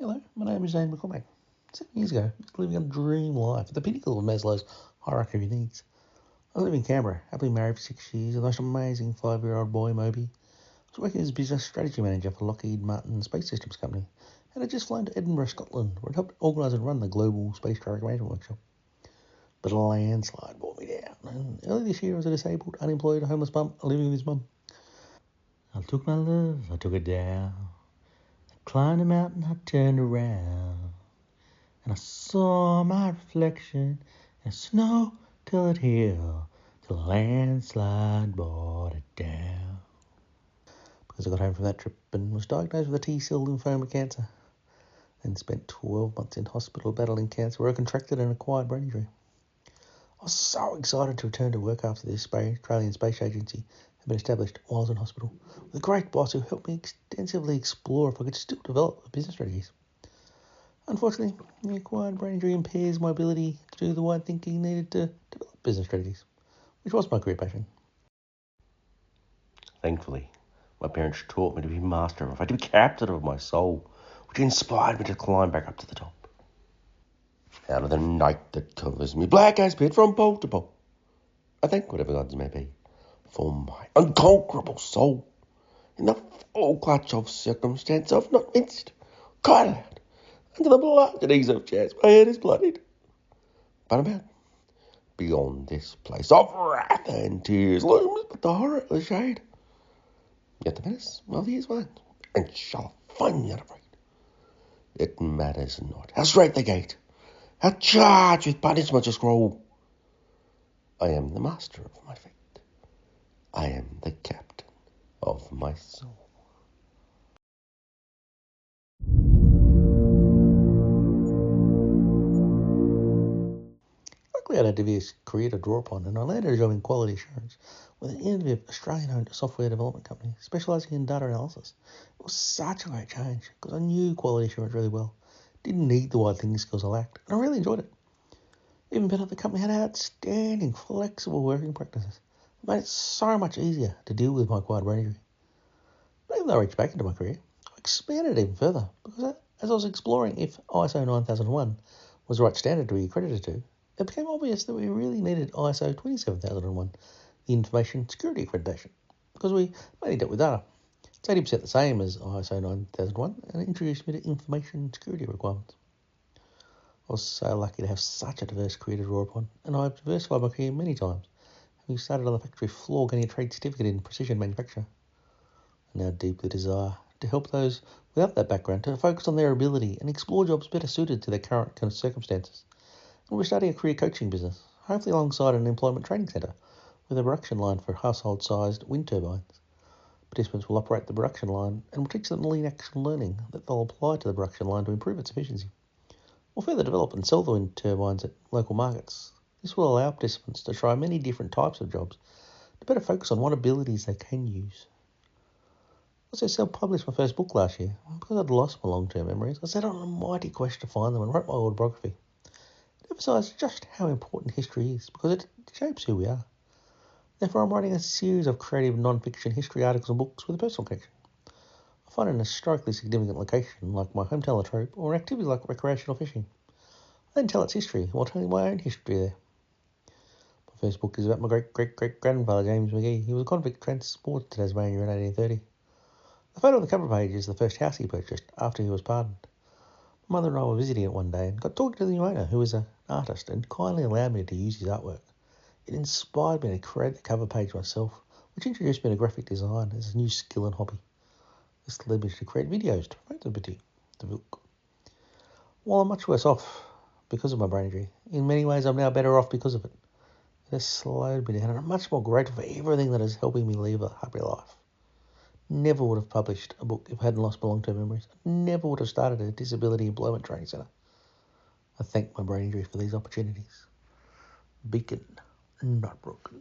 Hello, my name is Dane McCormack. 7 years ago, I was living a dream life at the pinnacle of Maslow's hierarchy of needs. I live in Canberra, happily married for 6 years, with the most amazing 5-year-old boy, Moby. I was working as a business strategy manager for Lockheed Martin Space Systems Company, and I'd just flown to Edinburgh, Scotland, where I'd helped organise and run the Global Space Traffic Management Workshop. But a landslide brought me down, and early this year I was a disabled, unemployed, homeless bum living with his mum. I took my love, I took it down. I climbed a mountain, I turned around. And I saw my reflection in a snow-covered hill till a landslide brought it down. Because I got home from that trip and was diagnosed with a T-cell lymphoma cancer and spent 12 months in hospital battling cancer where I contracted an acquired brain injury. I was so excited to return to work after the Australian Space Agency had been established while I was in hospital, with a great boss who helped me extensively explore if I could still develop business strategies. Unfortunately, the acquired brain injury impairs my ability to do the wide thinking needed to develop business strategies, which was my career passion. Thankfully, my parents taught me to be master of, to be captain of my soul, which inspired me to climb back up to the top. Out of the night that covers me, black as pit from pole to pole, I thank whatever gods may be for my unconquerable soul. In the full clutch of circumstance, I've not minced, cried aloud, under the bludgeonings of chance, my head is bloodied. But I'm out. Beyond this place of wrath and tears looms but the horror of the shade. Yet the menace of the years wide, and shall find me unafraid. It matters not how straight the gate, how charged with punishment to scroll. I am the master of my fate. I am the captain of my soul. Luckily, I had a diverse career to draw upon, and I landed a job in quality assurance with an innovative Australian-owned software development company specialising in data analysis. It was such a great change because I knew quality assurance really well, didn't need the wide thinking skills I lacked, and I really enjoyed it. Even better, the company had outstanding, flexible working practices. It made it so much easier to deal with my acquired brain injury. But even though I reached back into my career, I expanded even further because as I was exploring if ISO 9001 was the right standard to be accredited to, it became obvious that we really needed ISO 27001, the Information Security Accreditation, because we mainly dealt with data. It's 80% the same as ISO 9001 and it introduced me to information security requirements. I was so lucky to have such a diverse career to draw upon, and I've diversified my career many times, having started on the factory floor getting a trade certificate in precision manufacture. I now deeply desire to help those without that background to focus on their ability and explore jobs better suited to their current kind of circumstances. And we're starting a career coaching business, hopefully alongside an employment training centre, with a production line for household-sized wind turbines. Participants will operate the production line and will teach them lean action learning that they'll apply to the production line to improve its efficiency. We'll further develop and sell the wind turbines at local markets. This will allow participants to try many different types of jobs to better focus on what abilities they can use. I also self-published my first book last year. Because I'd lost my long-term memories, I set on a mighty quest to find them and wrote my autobiography. It emphasised just how important history is because it shapes who we are. Therefore, I'm writing a series of creative non-fiction history articles and books with a personal connection. I find an historically significant location like my hometown Latrobe or an activity like recreational fishing. I then tell its history while telling my own history there. My first book is about my great-great-great-grandfather, James McGee. He was a convict transported to Tasmania in 1830. The photo on the cover page is the first house he purchased after he was pardoned. My mother and I were visiting it one day and got talking to the new owner, who was an artist, and kindly allowed me to use his artwork. It inspired me to create the cover page myself, which introduced me to graphic design as a new skill and hobby. This led me to create videos to promote the book. While I'm much worse off because of my brain injury, in many ways I'm now better off because of it. It has slowed me down and I'm much more grateful for everything that is helping me live a happy life. Never would have published a book if I hadn't lost my long-term memories. Never would have started a disability employment training centre. I thank my brain injury for these opportunities. Beacon, not broken.